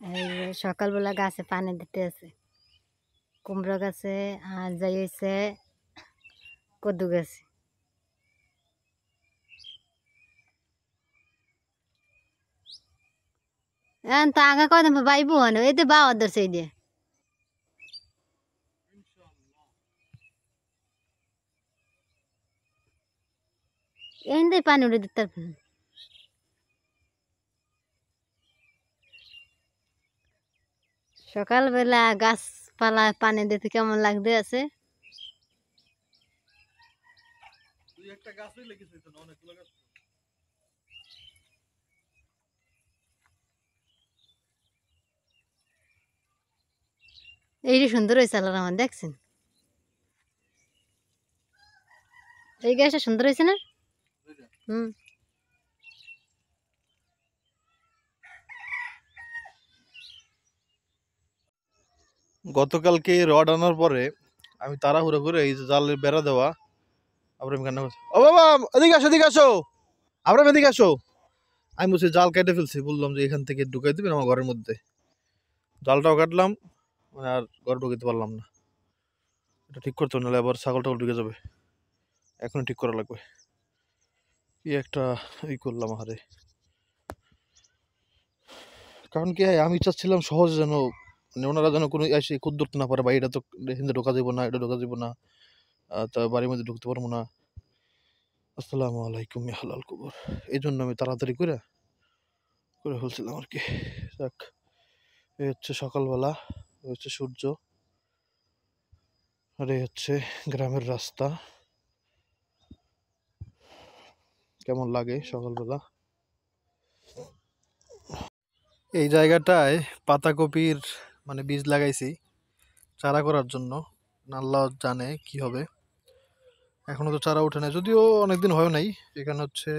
এই যে সকালবেলা গাছে পানি দিতে আছে, কুমড়ো গাছে আর যাই হয়েছে কদ্দু গাছে। তা আগা কদিন বাইবু হন এই তো বাওয়ার ধরছে এই দিয়ে এই পানি উঠে দিতে সকালবেলা গাছপালা পানি দিতে কেমন লাগতে আছে। এইটা সুন্দর হয়েছে আল্লাহ রহমান, দেখছেন এই গাছটা সুন্দর হয়েছে না? হুম। গতকালকে রড আনার পরে আমি তাড়াহুড়ো করে এই যে জালের বেড়া দেওয়া, আবার আমি কান্না করছি, ও বাবা এদিকে আসো এদিকে আসো, আবার এদিকে আসো। আমি বলছি জাল কেটে ফেলছি, বললাম যে এখান থেকে ঢুকাই দিবেন আমার ঘরের মধ্যে। জালটাও কাটলাম, মানে আর ঘরে ঢুকাতে পারলাম না। এটা ঠিক করতে হবে, নাহলে আবার ছাগল টাগল ঢুকে যাবে। এখন ঠিক করা লাগবে। কি একটা করলাম আরে, কারণ কি আমি চাচ্ছিলাম সহজে যেন, মানে ওনারা যেন কোনো এসে খুদ ধরতে না পারে, বা এটা তো হিন্দে ঢোকা যাবো না, এটা ঢোকা যাবো না, তা বাড়ির মধ্যে ঢুকতে পারবো না। আসসালামু আলাইকুম ইয়া হালাল কবর। এই জন্য আমি তাড়াতাড়ি করে করে ফেলছিলাম আর কি। যাক, এই হচ্ছে সকালবেলা, এই হচ্ছে সূর্য, আর এই হচ্ছে গ্রামের রাস্তা। কেমন লাগে সকালবেলা। এই জায়গাটায় পাতাকপির মানে বীজ লাগাইছি চারা করার জন্য। আল্লাহ জানে কি হবে, এখনো তো চারা ওঠে না, যদিও অনেকদিন হয় নাই। এখানে হচ্ছে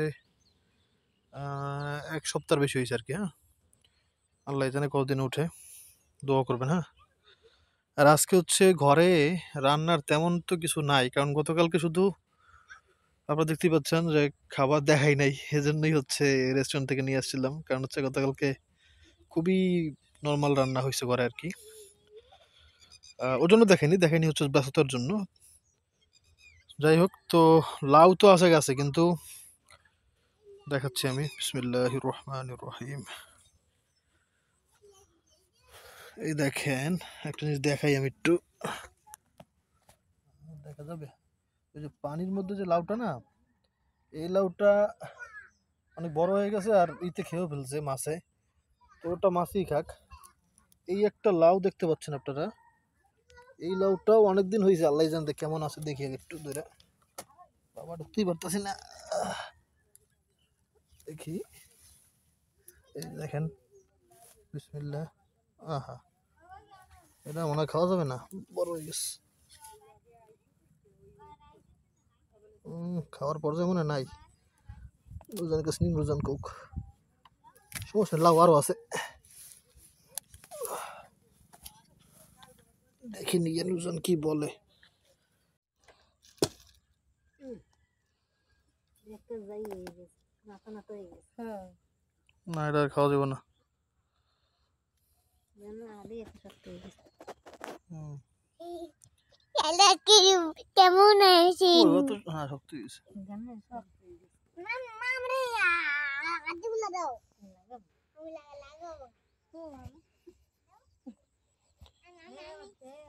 এক সপ্তাহ বেশি হয়েছে আর কি। হ্যাঁ, আল্লাহ জানে কতদিন উঠে, দোয়া করবেন। হ্যাঁ, আর আজকে হচ্ছে ঘরে রান্নার তেমন তো কিছু নাই, কারণ গতকালকে শুধু আপনারা দেখতেই পাচ্ছেন যে খাবার দেখাই নাই, এজন্যই হচ্ছে রেস্টুরেন্ট থেকে নিয়ে আসছিলাম। কারণ হচ্ছে গতকালকে খুবই নর্মাল রান্না হয়েছে ঘরে আর কি। ওর জন্য দেখাইনি দেখাইনি হচ্ছে ব্যস্ততার জন্য। যাই হোক, তো লাউ তো আছে গাছে, কিন্তু দেখাচ্ছি আমি। বিসমিল্লাহির রহমানির রহিম। এই দেখেন, একটা জিনিস দেখাই আমি একটু, দেখা যাবে? এই যে পানির মধ্যে যে লাউটা না, এই লাউটা অনেক বড় হয়ে গেছে, আর ইতে খেয়েও ফেলছে মাছে। তো ওটা মাছই খাক। এই একটা লাউ দেখতে পাচ্ছেন আপনারা, এই লাউটাও অনেকদিন হয়েছে, আল্লাহ জানতে কেমন আছে। দেখি একটু ধরে, বাবা ঢুকতেই পারতেছি না। দেখি, এই দেখেন, বিসমিল্লাহ। আহা, এটা মনে হয় খাওয়া যাবে না, বড় হয়ে গেছে। খাওয়ার পর্যায়ে মনে হয় নাই। রোজান কাছে নিন, রোজান কোক, সমস্যা লাউ আরও আছে, দেখি নিয়ে রোজান কি বলে। না, এটা আর খাওয়া যাবে না। কেমন আছে? হ্যাঁ, শক্ত হয়েছে।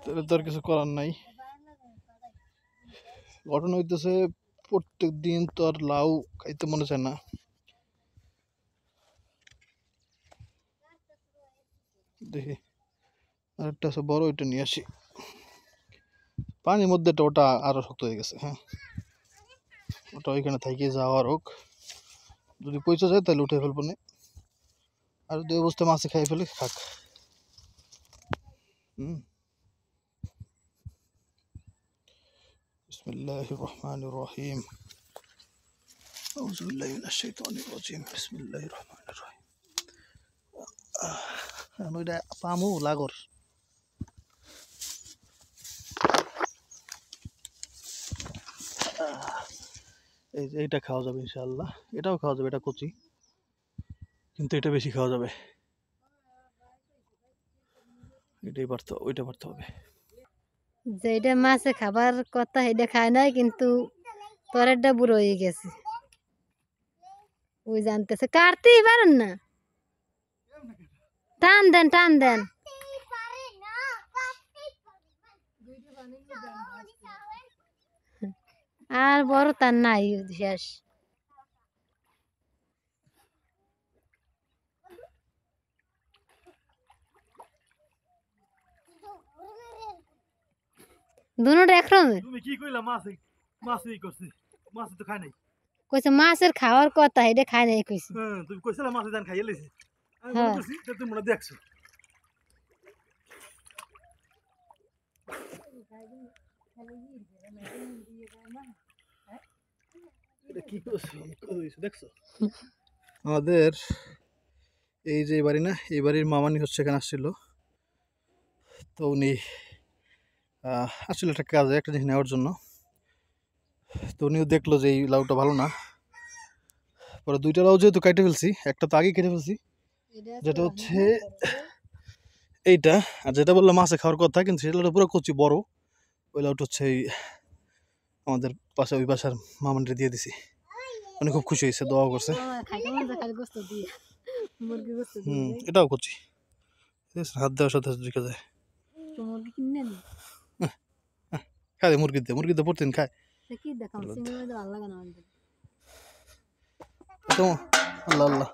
তাহলে তো আর কিছু করার নাই। ঘটনা হইতেছে, প্রত্যেক দিন তো আর লাউ খাইতে মনে চায় না। দেখি আরেকটা আছে বড়, ওইটা নিয়ে আসি। পানির মধ্যে ওটা আরো শক্ত হয়ে গেছে। হ্যাঁ, ওটা ওইখানে থেকে যাওয়ার হোক, যদি পয়সা যায় তাহলে উঠে ফেলবো না। আর যদি অবস্থা মাছে খাই ফেলে থাক। বিসমিল্লাহির রহমানির রহিম। আউযু বিল্লাহি মিনাশ শাইতানির রাজিম। বিসমিল্লাহির রহমানির রহিম। ওইটা পামু লাগর। এই যে এটা খাওয়া যাবে ইনশাআল্লাহ, এটাও খাওয়া যাবে, এটা কচি, কিন্তু এটা বেশি খাওয়া যাবে। এটাই পারতো, ওইটা পারতে হবে। যেটা মাছে খাবার কথা এটা খায় নাই, কিন্তু পরেরটা বুড়ো হয়ে গেছে। ওই জানতেছে কাটতেই পারেন না, টান দেন টান দেন। আর বড় তার নাই, শেষ। দুনোটা একরকমের। তুমি কি কইলা? মাছই করছে, মাছ তো খায় নাই। কইছে মাছের খাওয়ার কথা, এটা খায় নাই কইছে। হ্যাঁ, তুমি কইছিলা মাছের জান খাইয়ে লইছে। আমি মনে হ্যাঁ। করছি যে তুমি মনে দেখছো। এটা কি করছো? দেখছো? আমাদের এই যে বাড়ি না, এই বাড়ির মামানি হচ্ছে এখানে আসছিল। তো উনি আসলে একটা কাজে একটা জিনিস নেওয়ার জন্য। তো উনিও দেখলো যে এই লাউটা ভালো না। পরে দুইটা লাউ যেহেতু কেটে ফেলছি, একটা তো আগেই কেটে ফেলছি, যেটা হচ্ছে এইটা। আর যেটা বললো মাছে খাওয়ার কথা, কিন্তু সেটা লাউটা পুরো কচি বড়। ওই লাউটা হচ্ছে এই আমাদের পাশে, ওই বাসার মামানরে দিয়ে দিছি। উনি খুব খুশি হয়েছে, দোয়া করছে। এটাও করছি, হাত দেওয়ার সাথে সাথে ঢুকে যায়। খায় মুরগিতে প্রতিদিন খায়। আল্লাহ আল্লাহ,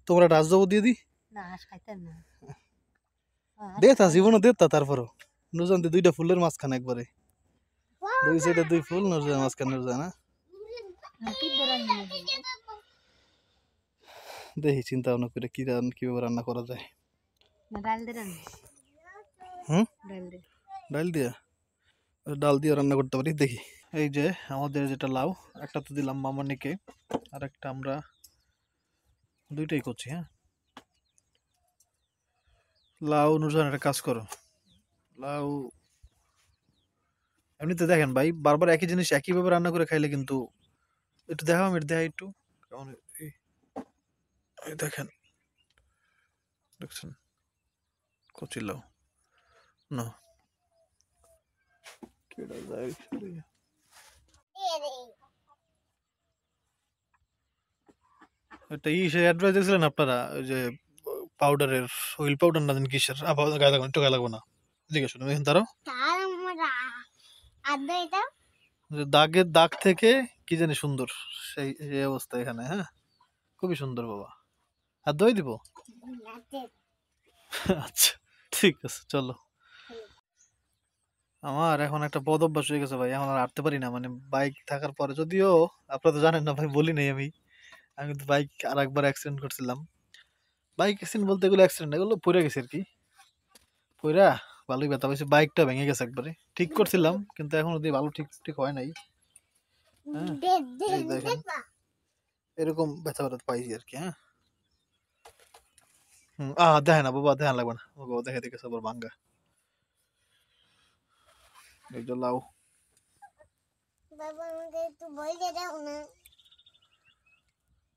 তোমরা একটা হাঁস দিয়ে দিই। দেতা জীবনও দেতা, তারপরও নুরজানতে দুইটা ফুলের মাঝখানে একবারে, দুই সাইডে দুই ফুল, নুরজান মাঝখানে নুরজান। না দেখি চিন্তা ভাবনা করে কিভাবে রান্না করা যায়। ডাল দিয়ে রান্না করতে পারি, দেখি। এই যে আমাদের যেটা লাউ, একটা তো দিলাম মামানিকে, আর একটা আমরা দুইটাই করছি। হ্যাঁ, লাউ নুরজান একটা কাজ করো, লাউ এমনিতে দেখেন ভাই, বারবার একই জিনিস একইভাবে রান্না করে খাইলে কিন্তু একটু দেখাও, আমি দেখাই একটু কেমন। এই দেখেন, দেখছেন কচি লাউ না, কেডা যায় একটা সে অ্যাডভাইস দিয়েছিলেন আপনারা, ওই যে পাউডারের, অয়েল পাউডার না জানি কিসের, আবার গায়ে লাগানো, একটু গায়ে লাগবো না, জিজ্ঞেস শুনুন দেখেন তারও দাগের দাগ থেকে কি জানি সুন্দর, সেই সেই অবস্থা এখানে। হ্যাঁ, খুবই সুন্দর বাবা, হাত ধোয়াই দিব। আচ্ছা ঠিক আছে, চলো। আমার এখন একটা বদ অভ্যাস হয়ে গেছে ভাই, এখন আর হাঁটতে পারি না। মানে বাইক থাকার পরে, যদিও আপনারা তো জানেন না ভাই, বলি নাই আমি কিন্তু বাইক আর একবার অ্যাক্সিডেন্ট করছিলাম। বাইক অ্যাক্সিডেন্ট বলতে, এগুলো অ্যাক্সিডেন্ট, এগুলো পড়ে গেছে আর কি। পইরা ভালোই ব্যথা পাইছে, বাইকটা ভেঙে গেছে একবারে। ঠিক করছিলাম কিন্তু এখন অব্দি ভালো ঠিক ঠিক হয় নাই। হ্যাঁ, এই দেখেন এরকম ব্যথা ব্যথা পাইছি আর কি। হ্যাঁ, দেখে না বাবা, দেখা লাগবে না বাবা, দেখে দেখে সবার ভাঙ্গা। এই যে লাউ,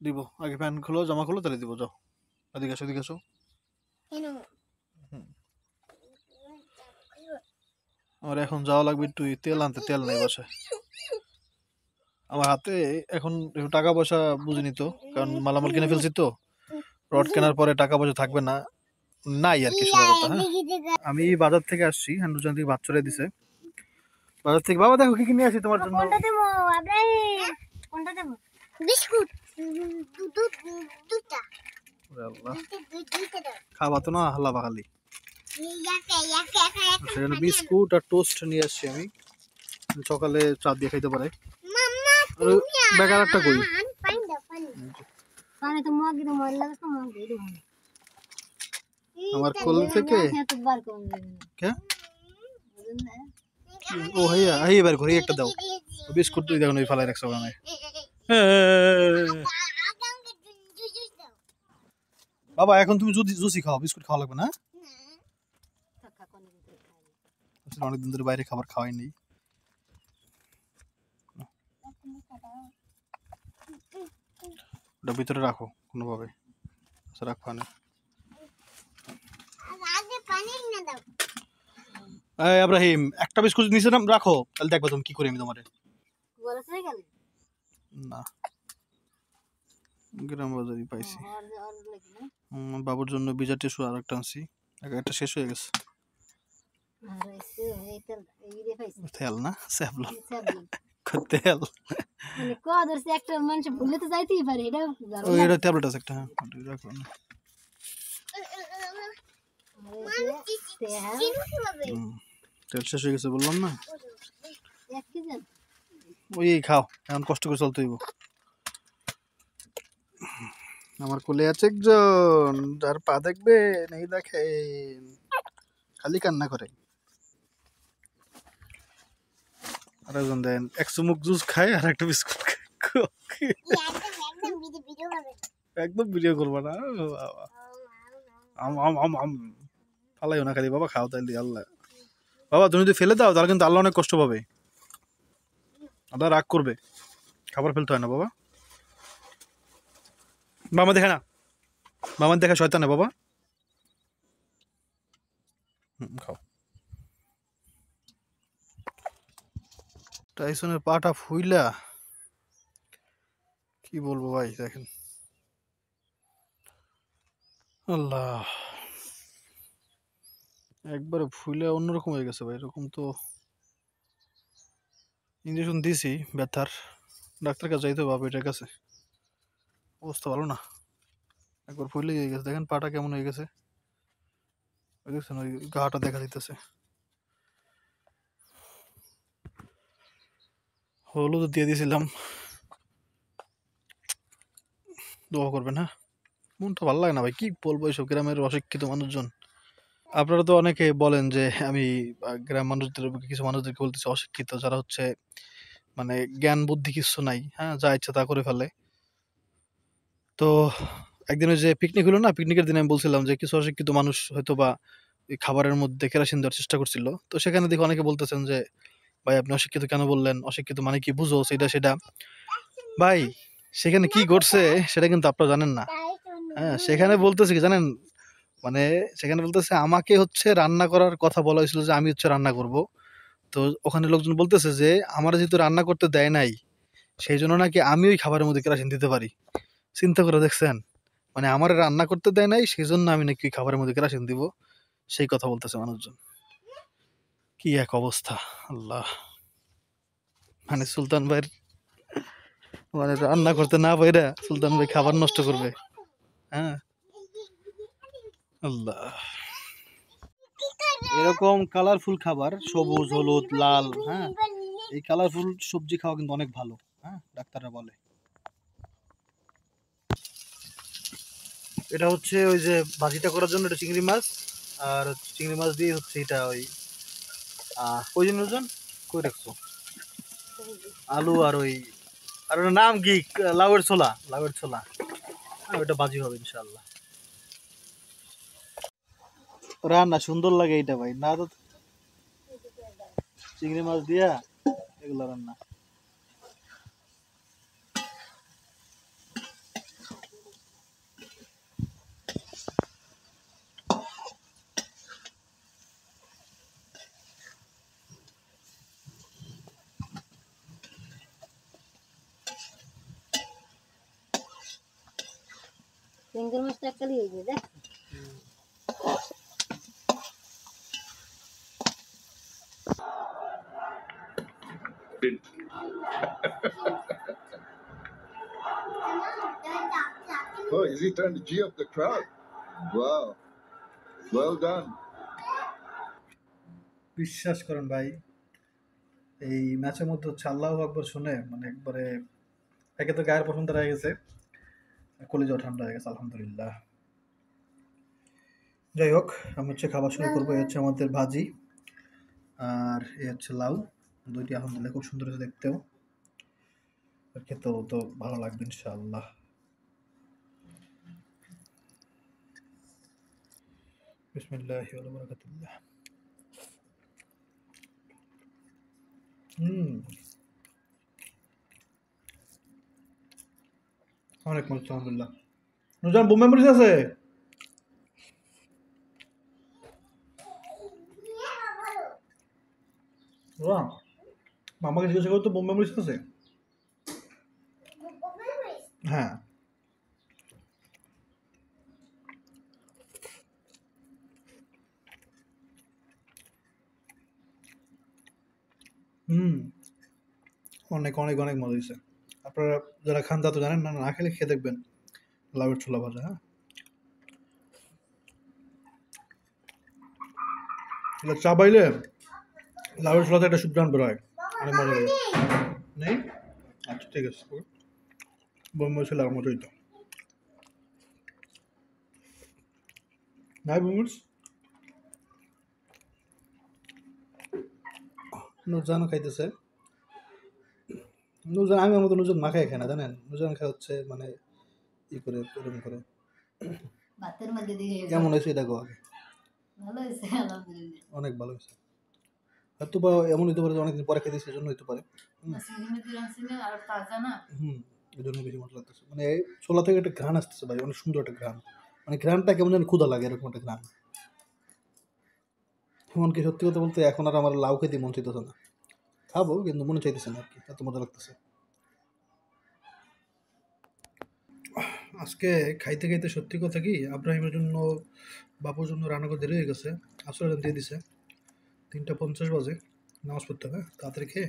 দিব আগে, প্যান্ট খোলো, জামা খোলো, তাহলে দিব। যাও, এদিকে আসো, এদিকে আসো। আমার এখন যাওয়া লাগবে একটু তেল আনতে, তেল নাই বাসায় আমার হাতে এখন। টাকা পয়সা বুঝিনি তো, কারণ মালামাল কিনে ফেলছি তো, রড কেনার পরে টাকা পয়সা থাকবে না, নাই আর কি, সোজা কথা। হ্যাঁ, আমি বাজার থেকে আসছি, হান্ডুজান থেকে ভাত চড়ে দিছে বাজার থেকে। বাবা দেখো কি কিনে আসি তোমার জন্য। বিস্কুট খাবা তো না, হাল্লা খালি। বিস্কুট আর টোস্ট নিয়ে আসছি আমি, সকালে চা দিয়ে খাইতে পারে। বেকার একটা কই আমার কোল থেকে ও হাইয়া হাইয়া বের করি একটা দাও, বিস্কুট তুই দেখো ফালাই রাখছো ওখানে। বাবা এখন তুমি জুসি খাও, বিস্কুট খাওয়া লাগবে না। অনেকদিন ধরে বাইরে খাবার খাওয়াই নেই। ওটা ভিতরে রাখো কোনোভাবে, রাখো না। ইব্রাহিম একটা বিস্কুট নিচে নাম রাখো, তাহলে দেখবো তুমি কি করি আমি তোমারে। না, গ্রাম বাজারই পাইছি। বাবুর জন্য বিজার টিস্যু আর একটা আনছি, একটা শেষ হয়ে গেছে। তেল না স্যাবলন, তেল একটা মানুষ ভুলে তো যাইতেই পারে, এটা ওইটা ট্যাবলেট আছে একটা, হ্যাঁ রাখো না। তেল শেষ হয়ে গেছে বললাম না, ওই খাও এখন কষ্ট করে চলতে হইব। আমার কোলে আছে একজন, যার পা দেখবে নেই, দেখেন খালি কান্না করে। আর একজন দেন এক চুমুক জুস খায় আর একটা বিস্কুট খায়। একদম ভিডিও করবো না বাবা, আম আম আম আম ফালাইও না খালি বাবা, খাও তাইলে আল্লাহ। বাবা তুমি যদি ফেলে দাও তাহলে কিন্তু আল্লাহ অনেক কষ্ট পাবে, আল্লাহ রাগ করবে। খাবার ফেলতে হয় না বাবা, মামা দেখে না, মামার দেখা শয়তানে বাবা। খাও। টাইসনের পাটা ফুইলা কি বলবো ভাই, দেখেন আল্লাহ, একবারে ফুলে অন্যরকম হয়ে গেছে ভাই। এরকম তো ইঞ্জেকশন দিছি ব্যথার, ডাক্তার কাছে যাইতে হবে এটার কাছে, অবস্থা ভালো না, একবার ফুলে হয়ে গেছে। দেখেন পাটা কেমন হয়ে গেছে, দেখছেন ওই গাটা দেখা দিতেছে। হলুদ দিয়ে দিয়েছিলাম, দোয়া করবেন হ্যাঁ। মনটা ভালো লাগে না ভাই, কি বলবো এইসব গ্রামের অশিক্ষিত মানুষজন। আপনারা তো অনেকে বলেন যে আমি গ্রাম মানুষদের, কিছু মানুষদেরকে বলতেছি অশিক্ষিত, যারা হচ্ছে মানে জ্ঞান বুদ্ধি কিছু নাই, হ্যাঁ যা ইচ্ছা তা করে ফেলে। তো একদিন ওই যে পিকনিক হলো না, পিকনিকের দিনে আমি বলছিলাম যে কিছু অশিক্ষিত মানুষ হয়তো বা এই খাবারের মধ্যে কেরোসিন দেওয়ার চেষ্টা করছিল। তো সেখানে দেখে অনেকে বলতেছেন যে ভাই আপনি অশিক্ষিত কেন বললেন, অশিক্ষিত মানে কি বুঝো, সেটা সেটা। ভাই সেখানে কি ঘটছে সেটা কিন্তু আপনারা জানেন না। হ্যাঁ সেখানে বলতেছে কি জানেন, মানে সেখানে বলতেছে আমাকে হচ্ছে রান্না করার কথা বলা হয়েছিল, যে আমি হচ্ছে রান্না করব। তো ওখানে লোকজন বলতেছে যে আমার যেহেতু রান্না করতে দেয় নাই, সেই জন্য নাকি আমি ওই খাবারের মধ্যে কেরোসিন দিতে পারি। চিন্তা করে দেখছেন, মানে আমার রান্না করতে দেয় নাই সেই জন্য আমি নাকি ওই খাবারের মধ্যে কেরোসিন দিব, সেই কথা বলতেছে মানুষজন। কি এক অবস্থা আল্লাহ, মানে সুলতান ভাইয়ের, মানে রান্না করতে না পাইরা সুলতান ভাই খাবার নষ্ট করবে। হ্যাঁ আল্লাহ, এরকম কালারফুল খাবার, সবুজ হলুদ লাল, হ্যাঁ এই কালারফুল সবজি খাওয়া কিন্তু অনেক ভালো, হ্যাঁ ডাক্তাররা বলে। এটা হচ্ছে ওই যে ভাজিটা করার জন্য, এটা চিংড়ি মাছ, আর চিংড়ি মাছ দিয়ে হচ্ছে এটা ওই কই জন ওজন কই রাখছো, আলু আর ওই, আর ওটার নাম কি, লাউয়ের ছোলা, লাউয়ের ছোলা, হ্যাঁ ওটা ভাজি হবে ইনশাআল্লাহ। রান্না সুন্দর লাগে এইটা ভাই, না তো চিংড়ি মাছ দিয়া এগুলো রান্না। চিংড়ি মাছটা এককালি হয়ে যায় দেখ। Oh, is he trying to G up the crowd? Wow. Well done. বিশ্বাস করেন ভাই, এই ম্যাচের মধ্যে হচ্ছে আল্লাহু আকবার শুনে মানে একবারে একে তো গায়ের পছন্দ রয়ে গেছে, কলিজাও ঠান্ডা হয়ে গেছে আলহামদুলিল্লাহ। যাই হোক আমি হচ্ছে খাবার শুরু করবো। এই হচ্ছে আমাদের ভাজি, আর এই হচ্ছে লাউ, দুইটি আলহামদুলিল্লাহ খুব সুন্দর হয়েছে দেখতেও, আর খেতেও তো ভালো লাগবে ইনশাআল্লাহ। বিসমিল্লাহি ওয়া বারাকাতুল্লাহ। অনেক মজা আলহামদুলিল্লাহ। নুজান বোম্বে মরিচ আছে? বাহ, মামাকে জিজ্ঞাসা করতো বোম্বে মরিচ আছে? হ্যাঁ। হুম, অনেক অনেক অনেক মজা হয়েছে। আপনারা যারা খান তা তো জানেন না, না খেলে খেয়ে দেখবেন লাউয়ের ছোলা ভাজা। হ্যাঁ, এটা চাবাইলে লাউয়ের ছোলাতে একটা সুঘ্রাণ বের হয়, অনেক মজা লাগে। নেই? আচ্ছা ঠিক আছে, বোম্বে ছিল আমার মতোই তো। নাই বোম্বে নুরজানও খাইতেছে। নুরজান, আমি আমার মতো নুরজান মাখায় খায় না, জানেন? নুরজান খায় হচ্ছে মানে ই করে এরকম করে। ভাতের মধ্যে দিয়ে কেমন হয়েছে এটা গো আগে? ভালো হয়েছে আলহামদুলিল্লাহ। অনেক ভালো হয়েছে। হয়তো বা এমন হইতে পারে যে অনেকদিন পরে খেতেছি, সেজন্য হইতে পারে। আর তাজা না। হুম, এই জন্য বেশি মজা লাগতেছে। মানে এই ছোলা থেকে একটা ঘ্রাণ আসতেছে ভাই, অনেক সুন্দর একটা ঘ্রাণ। মানে ঘ্রাণটা কেমন যেন ক্ষুধা লাগে, এরকম একটা ঘ্রাণ। এমনকি সত্যি কথা বলতে এখন আর আমার লাউ খেতে মন চাইতেছে না। খাবো কিন্তু মনে চাইতেছে না আর কি, এত মজা লাগতেছে। আজকে খাইতে খাইতে সত্যি কথা কি, আব্রাহিমের জন্য বাপুর জন্য রান্না করে দেরি হয়ে গেছে। আসলে দিয়ে দিছে 3:50 বাজে, নামাজ পড়তে হবে তাড়াতাড়ি খেয়ে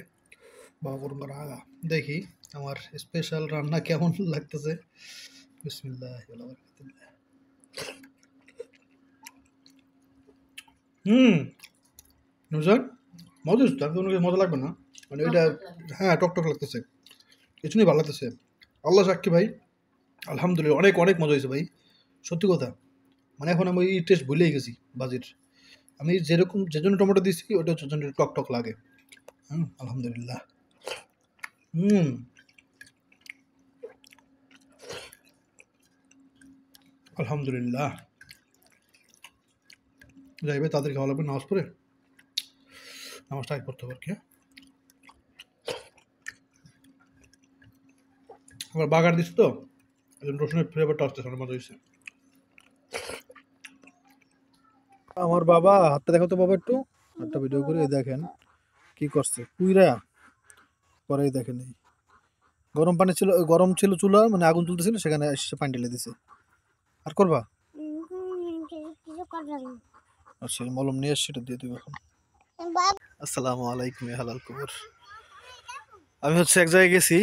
বাবা গরম করা আগা। দেখি আমার স্পেশাল রান্না কেমন লাগতেছে। বিসমিল্লাহ। হুম, নুজান মজা হচ্ছে, তার কোনো কিছু মজা লাগবে না মানে ওইটা। হ্যাঁ, টক লাগতেছে, কিছু নেই, ভালো লাগতেছে। আল্লাহ সাক্ষী ভাই, আলহামদুলিল্লাহ অনেক অনেক মজা হয়েছে ভাই, সত্যি কথা। মানে এখন আমি এই টেস্ট ভুলেই গেছি বাজির। আমি যেরকম যে জন্য টমেটো দিচ্ছি ওটা হচ্ছে জন্য টক লাগে। আলহামদুলিল্লাহ। হুম, আলহামদুলিল্লাহ। যাইবে তাদের খাওয়া লাগবে, নামাজ পড়ে নামাজটা আগে পড়তে হবে আর কি। আবার বাগার দিচ্ছি তো, এই জন্য রসুনের ফ্লেভারটা আসতেছে, অনেক মজা হয়েছে। আমার বাবা হাতটা দেখো তো বাবা, একটু একটা ভিডিও করে দেখেন কি করছে পুইরা। পরে দেখেন এই গরম পানি ছিল, গরম ছিল চুলা, মানে আগুন তুলতেছিল, সেখানে এসে পানি ঢেলে দিছে। আর করবা? আচ্ছা, মলম নিয়ে এসে সেটা দিয়ে দেবো এখন। আসসালামু আলাইকুম ইয়া হালাল কুবুর। আমি হচ্ছে এক জায়গায় গেছি,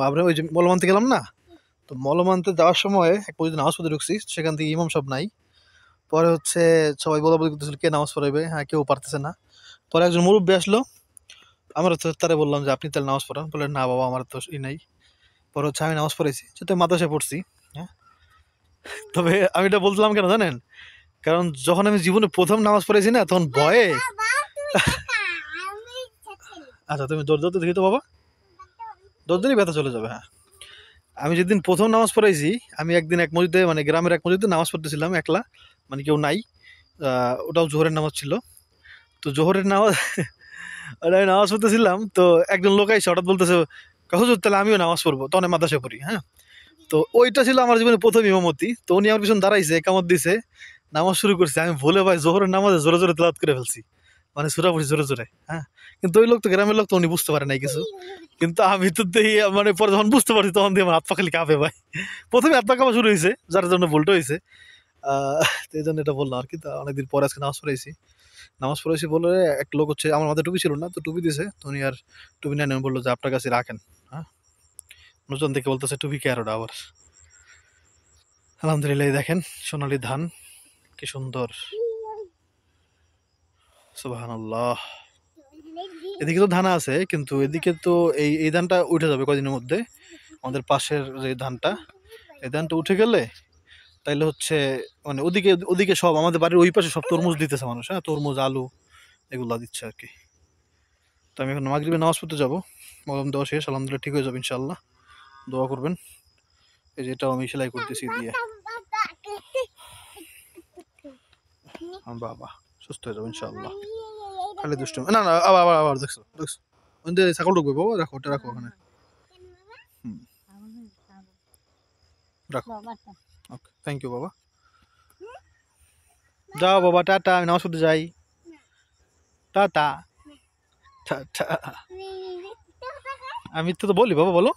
আমরা ওই যে মলম আনতে গেলাম না, তো মলম আনতে যাওয়ার সময় এক পর্যন্ত নামাজ পড়তে ঢুকছি, সেখান থেকে ইমাম সব নাই। পরে হচ্ছে সবাই বলা বলি করতেছিল কে নামাজ পড়াইবে, হ্যাঁ কেউ পারতেছে না। পরে একজন মুরব্বী আসলো, আমরা তো তারে বললাম যে আপনি তাহলে নামাজ পড়ান, বলে না বাবা আমার তো ই নাই। পরে হচ্ছে আমি নামাজ পড়াইছি, যেহেতু মাদ্রাসায় পড়ছি। হ্যাঁ, তবে আমি এটা বলছিলাম কেন জানেন? কারণ যখন আমি জীবনে প্রথম নামাজ পড়েছি না, তখন ভয়ে। আচ্ছা তুমি দৌড় দৌড়তে দেখি তো বাবা, দৌড় দিলেই ব্যথা চলে যাবে। হ্যাঁ, আমি যেদিন প্রথম নামাজ পড়াইছি, আমি একদিন এক মসজিদে, মানে গ্রামের এক মসজিদে নামাজ পড়তেছিলাম একলা, মানে কেউ নাই। ওটাও জোহরের নামাজ ছিল। তো জোহরের নামাজ ওটা আমি নামাজ পড়তেছিলাম, তো একজন লোক আইসে হঠাৎ বলতেছে, হুজুর তাহলে আমিও নামাজ পড়বো, তখন আমি মাদ্রাসায় পড়ি। হ্যাঁ, তো ওইটা ছিল আমার জীবনে প্রথম ইমামতি। তো উনি আমার পিছন দাঁড়াইছে, একামত দিছে, নামাজ শুরু করছে। আমি ভুলে ভাই জোহরের নামাজে জোরে জোরে তেলাওয়াত করে ফেলছি, মানে সূরা পড়ি জোরে জোরে। হ্যাঁ, কিন্তু ওই লোক তো গ্রামের লোক, তো উনি বুঝতে পারে নাই কিছু। কিন্তু আমি তো দেখি, মানে পরে যখন বুঝতে পারছি তখন দিয়ে আমার হাত পা খালি কাঁপে ভাই। প্রথমে হাত পা কাঁপা শুরু হয়েছে, যার জন্য ভুলটা হয়েছে। তো এই জন্য এটা বললাম আর কি। তা অনেকদিন পরে আজকে নামাজ পড়াইছি বলে এক লোক হচ্ছে, আমার মাথায় টুপি ছিল না, তো টুপি দিছে, তো উনি আর টুপি নেন বললো যে আপনার কাছে রাখেন। হ্যাঁ, নতুন থেকে বলতেছে টুপি কে আর ওটা আবার। আলহামদুলিল্লাহ, এই দেখেন সোনালী ধান কি সুন্দর, সুবহানাল্লাহ। এদিকে তো ধান আছে, কিন্তু এদিকে তো এই এই ধানটা উঠে যাবে কদিনের মধ্যে। আমাদের পাশের যে ধানটা, এই ধানটা উঠে গেলে তাইলে হচ্ছে, মানে ওদিকে ওদিকে সব আমাদের বাড়ির ওই পাশে সব তরমুজ দিতেছে মানুষ। হ্যাঁ, তরমুজ আলু এগুলা দিচ্ছে আর কি। তো আমি এখন মাগরিবে নামাজ পড়তে যাবো, মলম দেওয়া শেষ, আলহামদুলিল্লাহ ঠিক হয়ে যাবে ইনশাআল্লাহ। দোয়া করবেন। এই যে এটাও আমি সেলাই করতেছি দিয়ে, আমার বাবা সুস্থ হয়ে যাবে ইনশাআল্লাহ। খালি দুষ্ট না না, আবার আবার আবার দেখছো দেখছো, ওই ছাগল ঢুকবে বাবা, রাখো ওটা, রাখো ওখানে। হুম, রাখো। ওকে, থ্যাংক ইউ বাবা। যাও বাবা, টাটা, আমি নামাজ পড়তে যাই। টাটা। টাটা। আমি তো বলি বাবা, বলো।